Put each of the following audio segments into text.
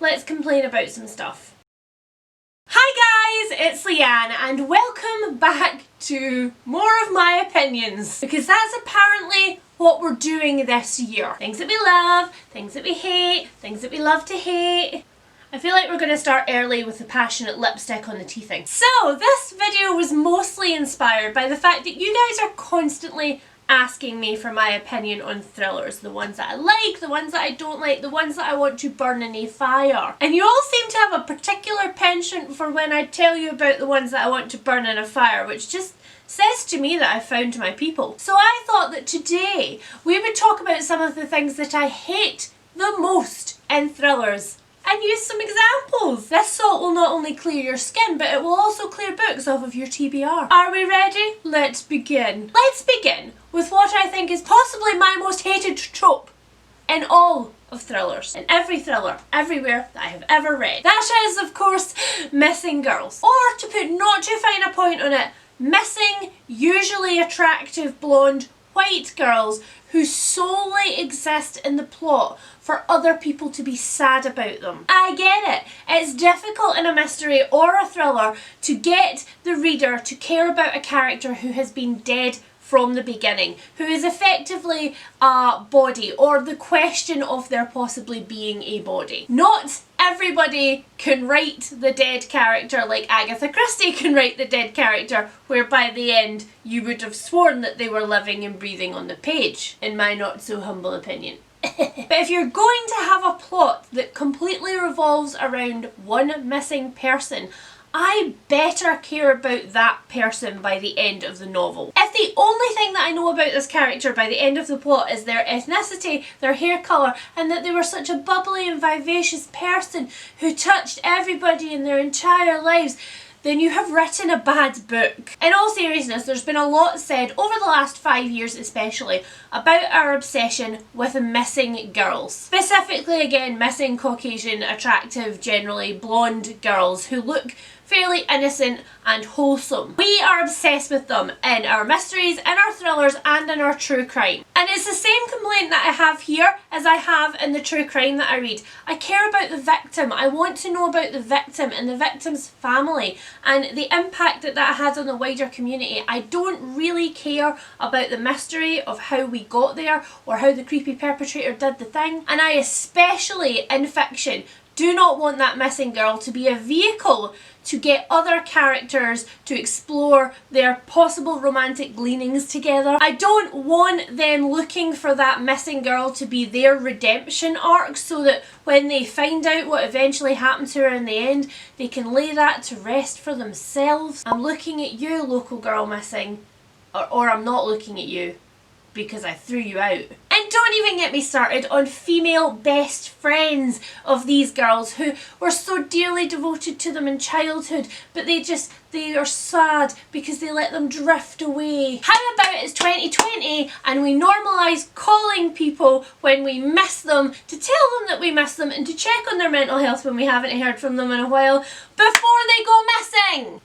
let's complain about some stuff. Hi guys, it's Leanne and welcome back to more of my opinions, because that's apparently what we're doing this year. Things that we love, things that we hate, things that we love to hate. I feel like we're going to start early with the passionate lipstick on the teething. So this video was mostly inspired by the fact that you guys are constantly asking me for my opinion on thrillers. The ones that I like, the ones that I don't like, the ones that I want to burn in a fire. And you all seem to have a particular penchant for when I tell you about the ones that I want to burn in a fire, which just says to me that I found my people. So I thought that today we would talk about some of the things that I hate the most in thrillers and use some examples. This salt will not only clear your skin, but it will also clear books off of your TBR. Are we ready? Let's begin. Let's begin with what I think is possibly my most hated trope in all of thrillers. In every thriller, everywhere that I have ever read. That is, of course, missing girls. Or, to put not too fine a point on it, missing, usually attractive, blonde, white girls who solely exist in the plot for other people to be sad about them. I get it. It's difficult in a mystery or a thriller to get the reader to care about a character who has been dead from the beginning, who is effectively a body, or the question of there possibly being a body. Not everybody can write the dead character like Agatha Christie can write the dead character, where by the end you would have sworn that they were living and breathing on the page, in my not so humble opinion. But if you're going to have a plot that completely revolves around one missing person, I better care about that person by the end of the novel. If the only thing that I know about this character by the end of the plot is their ethnicity, their hair colour, and that they were such a bubbly and vivacious person who touched everybody in their entire lives, then you have written a bad book. In all seriousness, there's been a lot said over the last 5 years especially about our obsession with missing girls. Specifically, again, missing Caucasian, attractive, generally blonde girls who look fairly innocent and wholesome. We are obsessed with them in our mysteries, in our thrillers, and in our true crime. And it's the same complaint that I have here as I have in the true crime that I read. I care about the victim. I want to know about the victim and the victim's family and the impact that that had on the wider community. I don't really care about the mystery of how we got there or how the creepy perpetrator did the thing. And I especially, in fiction, do not want that missing girl to be a vehicle to get other characters to explore their possible romantic gleanings together. I don't want them looking for that missing girl to be their redemption arc, so that when they find out what eventually happened to her in the end, they can lay that to rest for themselves. I'm looking at you, local girl missing, or I'm not looking at you because I threw you out. And don't even get me started on female best friends of these girls who were so dearly devoted to them in childhood, but they are sad because they let them drift away. How about it's 2020 and we normalise calling people when we miss them, to tell them that we miss them and to check on their mental health when we haven't heard from them in a while before they go missing.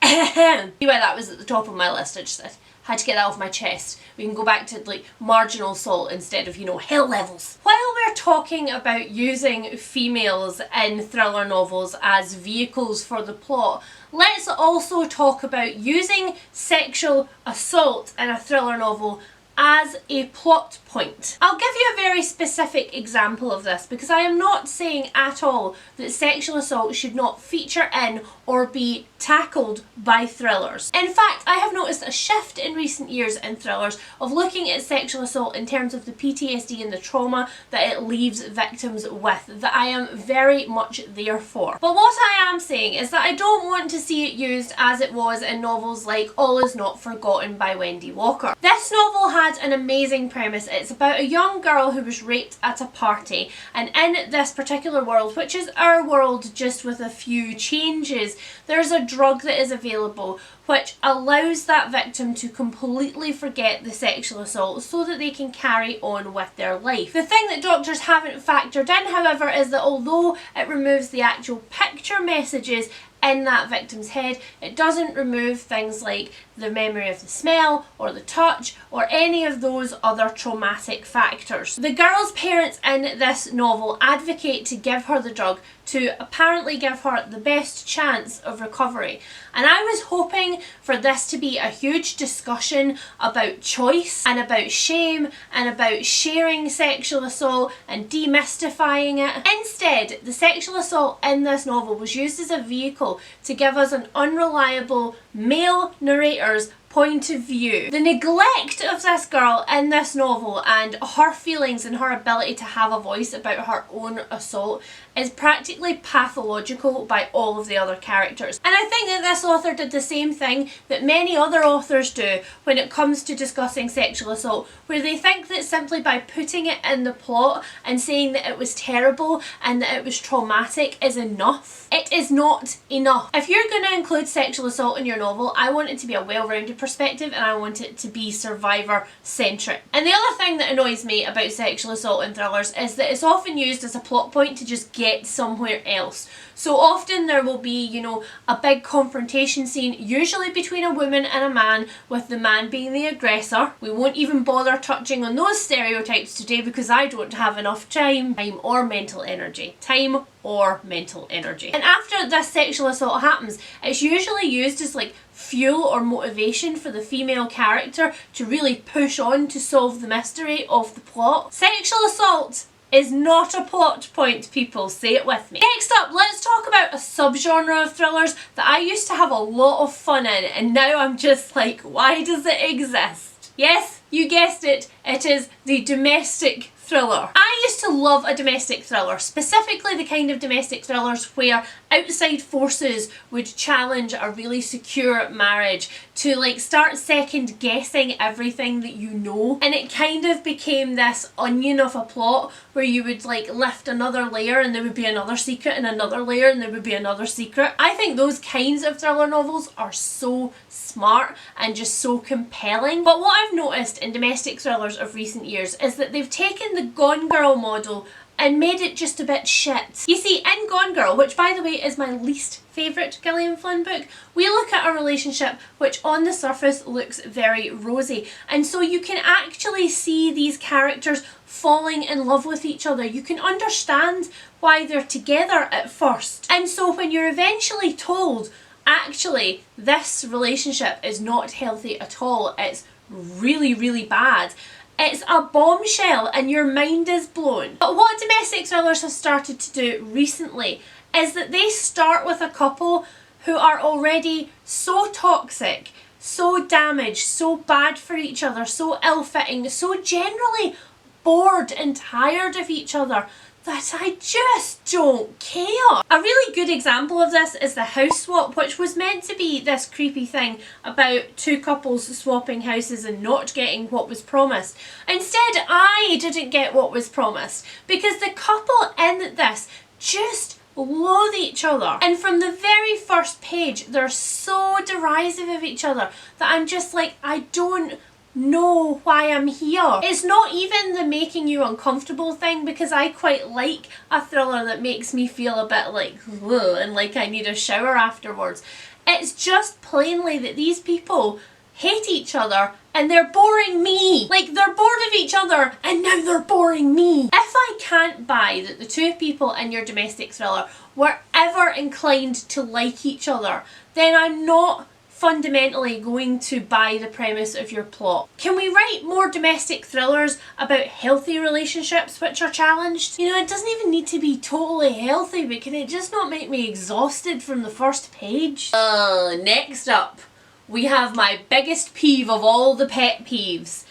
See why that was at the top of my list. I just had to get that off my chest. We can go back to like marginal salt instead of, you know, hell levels. While we're talking about using females in thriller novels as vehicles for the plot, let's also talk about using sexual assault in a thriller novel as a plot point. I'll give you a very specific example of this, because I am not saying at all that sexual assault should not feature in or be tackled by thrillers. In fact, I have noticed a shift in recent years in thrillers of looking at sexual assault in terms of the PTSD and the trauma that it leaves victims with, that I am very much there for. But what I am saying is that I don't want to see it used as it was in novels like All Is Not Forgotten by Wendy Walker. This novel had an amazing premise. It's about a young girl who was raped at a party, and in this particular world, which is our world just with a few changes, there's a drug that is available which allows that victim to completely forget the sexual assault so that they can carry on with their life. The thing that doctors haven't factored in, however, is that although it removes the actual picture messages in that victim's head, it doesn't remove things like the memory of the smell or the touch or any of those other traumatic factors. The girl's parents in this novel advocate to give her the drug to apparently give her the best chance of recovery. And I was hoping for this to be a huge discussion about choice and about shame and about sharing sexual assault and demystifying it. Instead, the sexual assault in this novel was used as a vehicle to give us an unreliable male narrator's point of view. The neglect of this girl in this novel and her feelings and her ability to have a voice about her own assault is practically pathological by all of the other characters. And I think that this author did the same thing that many other authors do when it comes to discussing sexual assault, where they think that simply by putting it in the plot and saying that it was terrible and that it was traumatic is enough. It is not enough. If you're going to include sexual assault in your novel, I want it to be a well-rounded perspective and I want it to be survivor-centric. And the other thing that annoys me about sexual assault in thrillers is that it's often used as a plot point to just get somewhere else. So often there will be, you know, a big confrontation scene, usually between a woman and a man, with the man being the aggressor. We won't even bother touching on those stereotypes today because I don't have enough time or mental energy. Time or mental energy. And after this sexual assault happens, it's usually used as like fuel or motivation for the female character to really push on to solve the mystery of the plot. Sexual assault is not a plot point, people. Say it with me. Next up, let's talk about a subgenre of thrillers that I used to have a lot of fun in and now I'm just like, why does it exist? Yes, you guessed it, it is the domestic thriller. I used to love a domestic thriller, specifically the kind of domestic thrillers where outside forces would challenge a really secure marriage to like start second guessing everything that you know, and it kind of became this onion of a plot where you would like lift another layer and there would be another secret and another layer and there would be another secret. I think those kinds of thriller novels are so smart and just so compelling. But what I've noticed in domestic thrillers of recent years is that they've taken the Gone Girl model and made it just a bit shit. You see, in Gone Girl, which by the way is my least favourite Gillian Flynn book, we look at a relationship which on the surface looks very rosy, and so you can actually see these characters falling in love with each other. You can understand why they're together at first, and so when you're eventually told actually this relationship is not healthy at all, it's really, really bad, it's a bombshell and your mind is blown. But what domestic thrillers have started to do recently is that they start with a couple who are already so toxic, so damaged, so bad for each other, so ill-fitting, so generally bored and tired of each other that I just don't care. A really good example of this is the house swap, which was meant to be this creepy thing about two couples swapping houses and not getting what was promised. Instead, I didn't get what was promised because the couple in this just loathe each other, and from the very first page they're so derisive of each other that I'm just like, I don't know why I'm here. It's not even the making you uncomfortable thing, because I quite like a thriller that makes me feel a bit like ugh, and like I need a shower afterwards. It's just plainly that these people hate each other and they're boring me. Like, they're bored of each other and now they're boring me. If I can't buy that the two people in your domestic thriller were ever inclined to like each other, then I'm not fundamentally going to buy the premise of your plot. Can we write more domestic thrillers about healthy relationships which are challenged? You know, it doesn't even need to be totally healthy, but can it just not make me exhausted from the first page? Next up, we have my biggest peeve of all the pet peeves,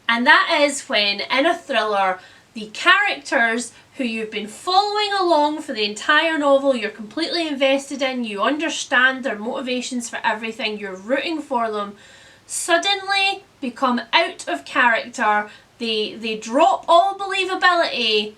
and that is when in a thriller the characters who you've been following along for the entire novel, you're completely invested in, you understand their motivations for everything, you're rooting for them, suddenly become out of character, they drop all believability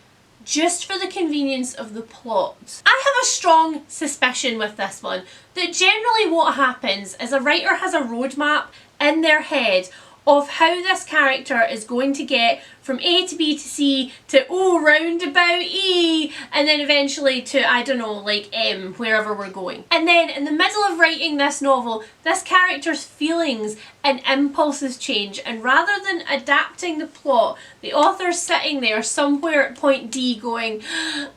just for the convenience of the plot. I have a strong suspicion with this one that generally what happens is a writer has a roadmap in their head of how this character is going to get from A to B to C to roundabout E, and then eventually to, I don't know, like M, wherever we're going. And then in the middle of writing this novel, this character's feelings and impulses change, and rather than adapting the plot, the author's sitting there somewhere at point D going,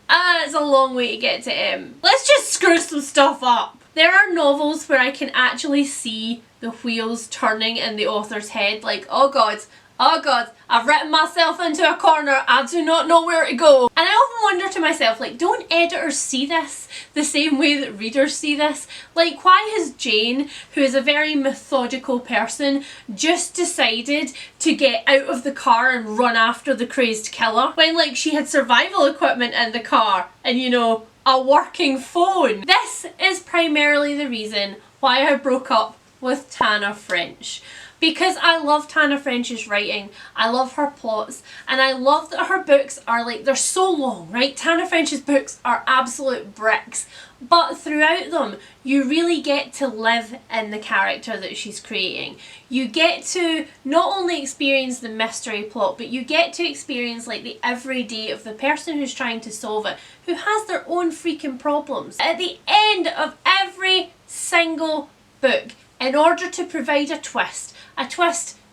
it's a long way to get to M. Let's just screw some stuff up. There are novels where I can actually see the wheels turning in the author's head, like, oh god, I've written myself into a corner, I do not know where to go. And I often wonder to myself, like, don't editors see this the same way that readers see this? Like, why has Jane, who is a very methodical person, just decided to get out of the car and run after the crazed killer when, like, she had survival equipment in the car and, you know, a working phone? This is primarily the reason why I broke up with Tana French. Because I love Tana French's writing, I love her plots, and I love that her books are like, they're so long, right? Tana French's books are absolute bricks, but throughout them, you really get to live in the character that she's creating. You get to not only experience the mystery plot, but you get to experience like the everyday of the person who's trying to solve it, who has their own freaking problems. At the end of every single book, in order to provide a twist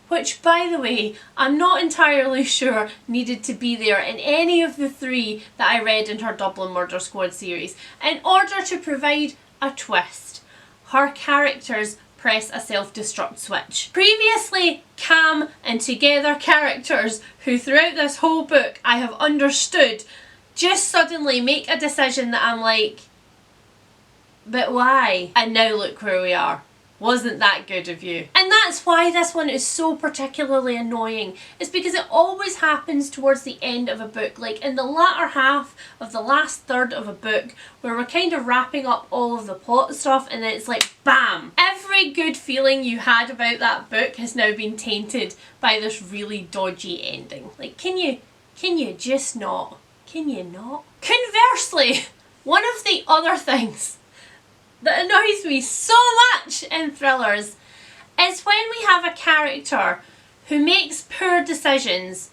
which, by the way, I'm not entirely sure needed to be there in any of the three that I read in her Dublin Murder Squad series. In order to provide a twist, her characters press a self-destruct switch. Previously calm and together characters who throughout this whole book I have understood just suddenly make a decision that I'm like, but why? And now look where we are. Wasn't that good of you? And that's why this one is so particularly annoying. It's because it always happens towards the end of a book, like in the latter half of the last third of a book, where we're kind of wrapping up all of the plot stuff, and then it's like BAM! Every good feeling you had about that book has now been tainted by this really dodgy ending. Like, can you just not? Can you not? Conversely, one of the other things that annoys me so much in thrillers is when we have a character who makes poor decisions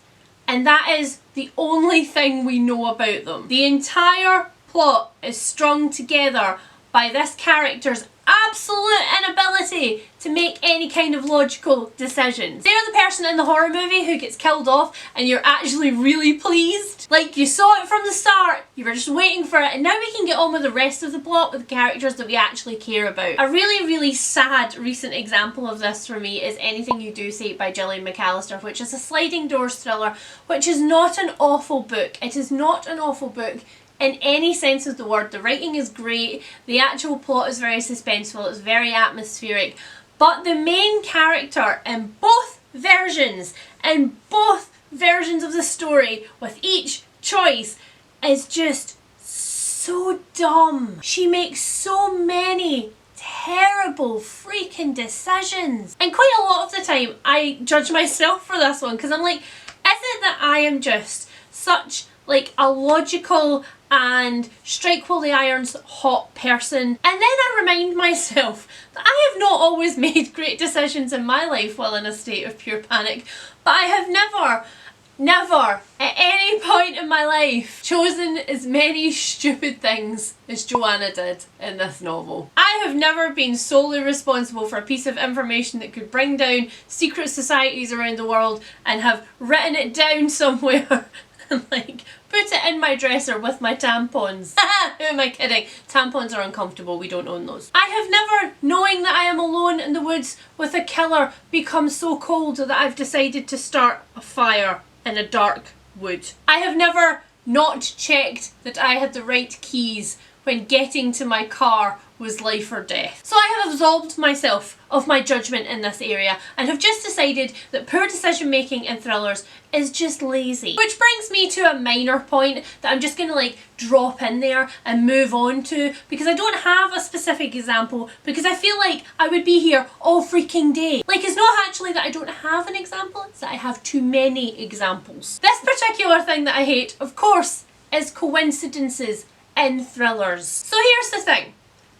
and that is the only thing we know about them. The entire plot is strung together by this character's absolute inability to make any kind of logical decisions. They're the person in the horror movie who gets killed off and you're actually really pleased. Like, you saw it from the start, you were just waiting for it, and now we can get on with the rest of the plot with the characters that we actually care about. A really, really sad recent example of this for me is Anything You Do Say by Gillian McAllister, which is a sliding doors thriller, which is not an awful book. It is not an awful book in any sense of the word. The writing is great, the actual plot is very suspenseful, it's very atmospheric, but the main character in both versions of the story, with each choice, is just so dumb. She makes so many terrible freaking decisions, and quite a lot of the time I judge myself for this one because I'm like, is it that I am just such like a logical and strike while the iron's hot person? And then I remind myself that I have not always made great decisions in my life while in a state of pure panic, but I have never at any point in my life chosen as many stupid things as Joanna did in this novel. I have never been solely responsible for a piece of information that could bring down secret societies around the world and have written it down somewhere and like put it in my dresser with my tampons. Who am I kidding? Tampons are uncomfortable, we don't own those. I have never, knowing that I am alone in the woods with a killer, become so cold that I've decided to start a fire in a dark wood. I have never not checked that I had the right keys when getting to my car was life or death. So I have absolved myself of my judgment in this area and have just decided that poor decision making in thrillers is just lazy. Which brings me to a minor point that I'm just gonna like drop in there and move on to, because I don't have a specific example, because I feel like I would be here all freaking day. Like, it's not actually that I don't have an example, it's that I have too many examples. This particular thing that I hate, of course, is coincidences in thrillers. So here's the thing.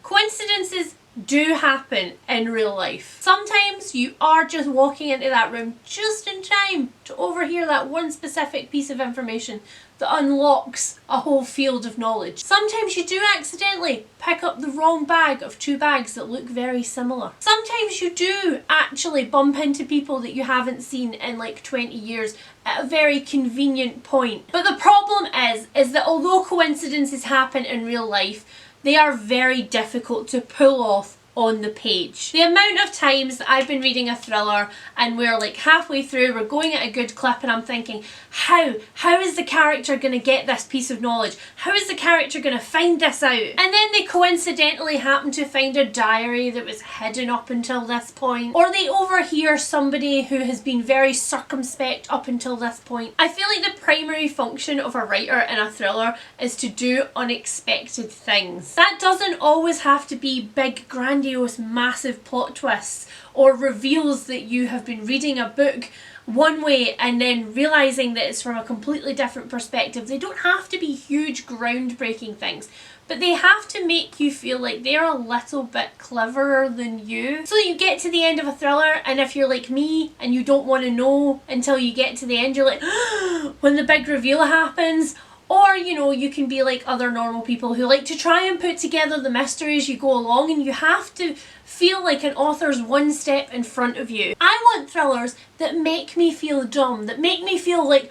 Coincidences do happen in real life. Sometimes you are just walking into that room just in time to overhear that one specific piece of information that unlocks a whole field of knowledge. Sometimes you do accidentally pick up the wrong bag of two bags that look very similar. Sometimes you do actually bump into people that you haven't seen in like 20 years at a very convenient point. But the problem is that although coincidences happen in real life, they are very difficult to pull off on the page. The amount of times that I've been reading a thriller and we're like halfway through, we're going at a good clip and I'm thinking, how is the character going to get this piece of knowledge? How is the character going to find this out? And then they coincidentally happen to find a diary that was hidden up until this point, or they overhear somebody who has been very circumspect up until this point. I feel like the primary function of a writer in a thriller is to do unexpected things. That doesn't always have to be big, grandiose, massive plot twists or reveals that you have been reading a book one way and then realising that it's from a completely different perspective. They don't have to be huge, groundbreaking things, but they have to make you feel like they're a little bit cleverer than you. So you get to the end of a thriller, and if you're like me and you don't want to know until you get to the end, you're like, when the big reveal happens. Or, you know, you can be like other normal people who like to try and put together the mystery as you go along, and you have to feel like an author's one step in front of you. I want thrillers that make me feel dumb, that make me feel like,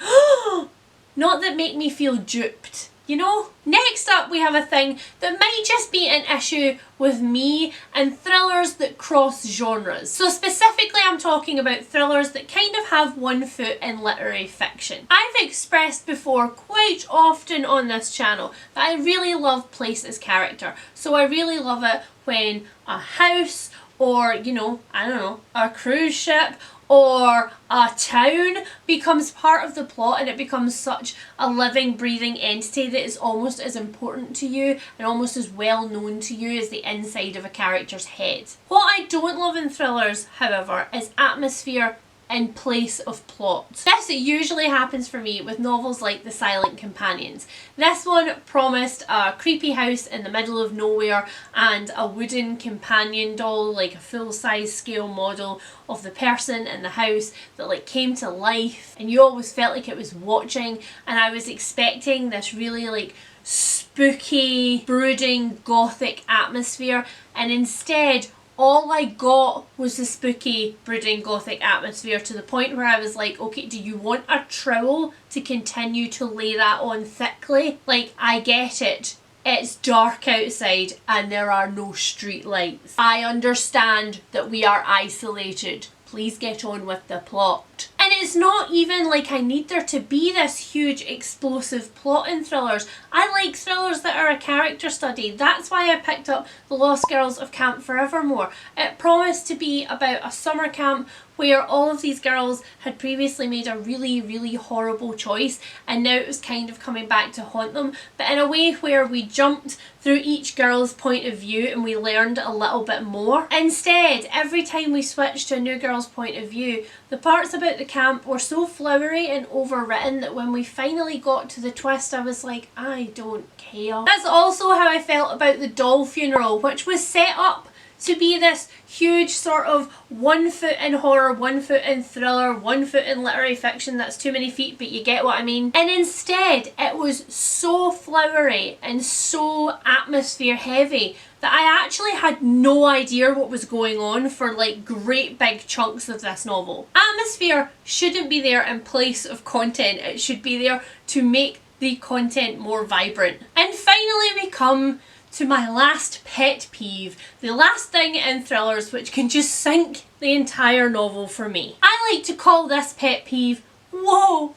not that make me feel duped. You know? Next up we have a thing that might just be an issue with me and thrillers that cross genres. So specifically I'm talking about thrillers that kind of have one foot in literary fiction. I've expressed before quite often on this channel that I really love place as character. So I really love it when a house or, you know, I don't know, a cruise ship or a town becomes part of the plot and it becomes such a living, breathing entity that is almost as important to you and almost as well known to you as the inside of a character's head. What I don't love in thrillers, however, is atmosphere in place of plot. This usually happens for me with novels like The Silent Companions. This one promised a creepy house in the middle of nowhere and a wooden companion doll, like a full-size scale model of the person in the house that like came to life, and you always felt like it was watching, and I was expecting this really like spooky, brooding, gothic atmosphere, and instead all I got was the spooky, brooding, gothic atmosphere, to the point where I was like, okay, do you want a trowel to continue to lay that on thickly? Like, I get it. It's dark outside and there are no street lights. I understand that we are isolated. Please get on with the plot. And it's not even like I need there to be this huge explosive plot in thrillers. I like thrillers that are a character study. That's why I picked up The Lost Girls of Camp Forevermore. It promised to be about a summer camp where all of these girls had previously made a really, really horrible choice, and now it was kind of coming back to haunt them, but in a way where we jumped through each girl's point of view and we learned a little bit more. Instead, every time we switched to a new girl's point of view, the parts about the camp were so flowery and overwritten that when we finally got to the twist, I was like, I don't care. That's also how I felt about The Doll Funeral, which was set up to be this huge sort of 1 foot in horror, 1 foot in thriller, 1 foot in literary fiction. That's too many feet, but you get what I mean. And instead, it was so flowery and so atmosphere heavy that I actually had no idea what was going on for like great big chunks of this novel. Atmosphere shouldn't be there in place of content. It should be there to make the content more vibrant. And finally we come to my last pet peeve, the last thing in thrillers which can just sink the entire novel for me. I like to call this pet peeve, woe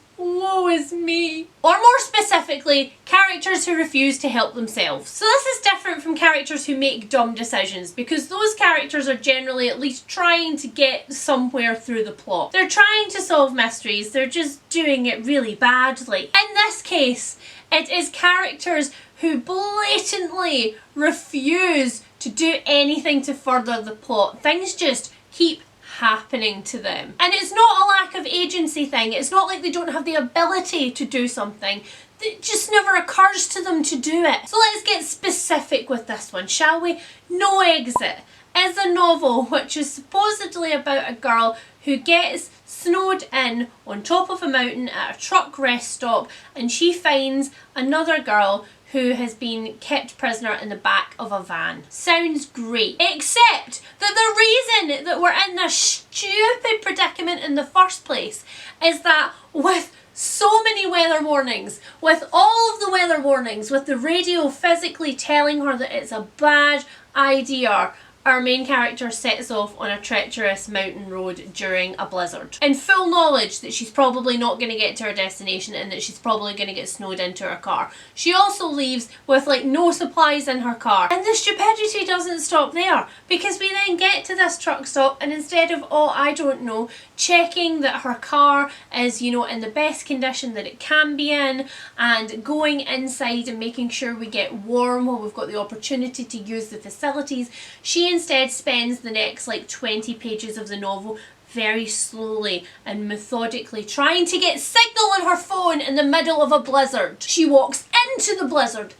is me. Or more specifically, characters who refuse to help themselves. So this is different from characters who make dumb decisions, because those characters are generally at least trying to get somewhere through the plot. They're trying to solve mysteries, they're just doing it really badly. In this case, it is characters who blatantly refuse to do anything to further the plot. Things just keep happening to them. And it's not a lack of agency thing. It's not like they don't have the ability to do something. It just never occurs to them to do it. So let's get specific with this one, shall we? No Exit is a novel which is supposedly about a girl who gets snowed in on top of a mountain at a truck rest stop, and she finds another girl who has been kept prisoner in the back of a van. Sounds great. Except that the reason that we're in this stupid predicament in the first place is that with so many weather warnings, with all of the weather warnings, with the radio physically telling her that it's a bad idea, our main character sets off on a treacherous mountain road during a blizzard, in full knowledge that she's probably not going to get to her destination and that she's probably going to get snowed into her car. She also leaves with like no supplies in her car. And the stupidity doesn't stop there, because we then get to this truck stop, and instead of, oh, I don't know, checking that her car is, you know, in the best condition that it can be in, and going inside and making sure we get warm while we've got the opportunity to use the facilities, she instead spends the next like 20 pages of the novel very slowly and methodically trying to get signal on her phone in the middle of a blizzard. She walks into the blizzard,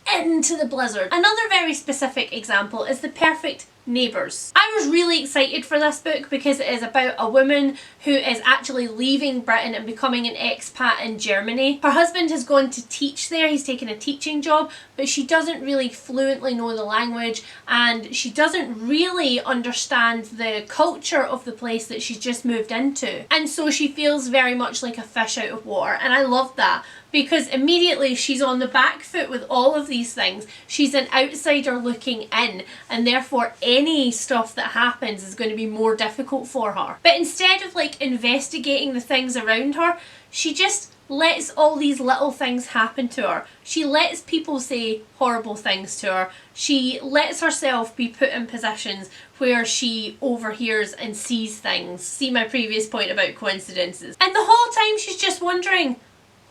Another very specific example is The Perfect Neighbours. I was really excited for this book because it is about a woman who is actually leaving Britain and becoming an expat in Germany. Her husband has gone to teach there, he's taken a teaching job, but she doesn't really fluently know the language and she doesn't really understand the culture of the place that she's just moved into. And so she feels very much like a fish out of water, and I love that, because immediately she's on the back foot with all of these things. She's an outsider looking in, and therefore any stuff that happens is going to be more difficult for her. But instead of like investigating the things around her, she just lets all these little things happen to her. She lets people say horrible things to her. She lets herself be put in positions where she overhears and sees things. See my previous point about coincidences. And the whole time she's just wondering,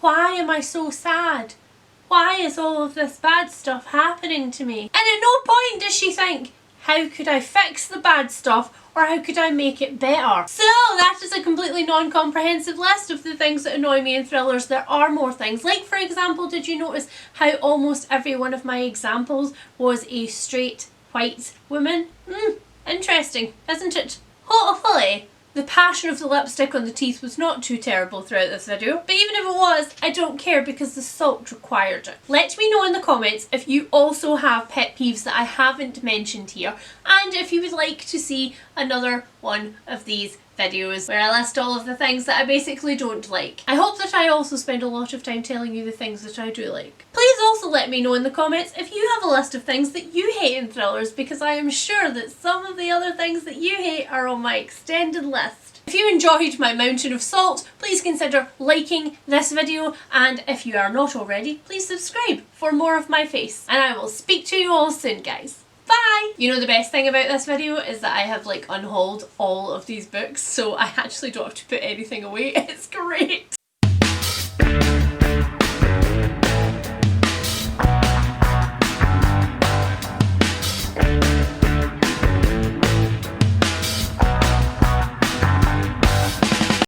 why am I so sad? Why is all of this bad stuff happening to me? And at no point does she think, how could I fix the bad stuff, or how could I make it better? So that is a completely non-comprehensive list of the things that annoy me in thrillers. There are more things. Like, for example, did you notice how almost every one of my examples was a straight white woman? Interesting, isn't it? Hopefully the passion of the lipstick on the teeth was not too terrible throughout this video, but even if it was, I don't care because the salt required it. Let me know in the comments if you also have pet peeves that I haven't mentioned here, and if you would like to see another one of these videos where I list all of the things that I basically don't like. I hope that I also spend a lot of time telling you the things that I do like. Please also let me know in the comments if you have a list of things that you hate in thrillers, because I am sure that some of the other things that you hate are on my extended list. If you enjoyed my mountain of salt, please consider liking this video, and if you are not already, please subscribe for more of my face. And I will speak to you all soon, guys. Bye! You know, the best thing about this video is that I have like unhauled all of these books, so I actually don't have to put anything away. It's great!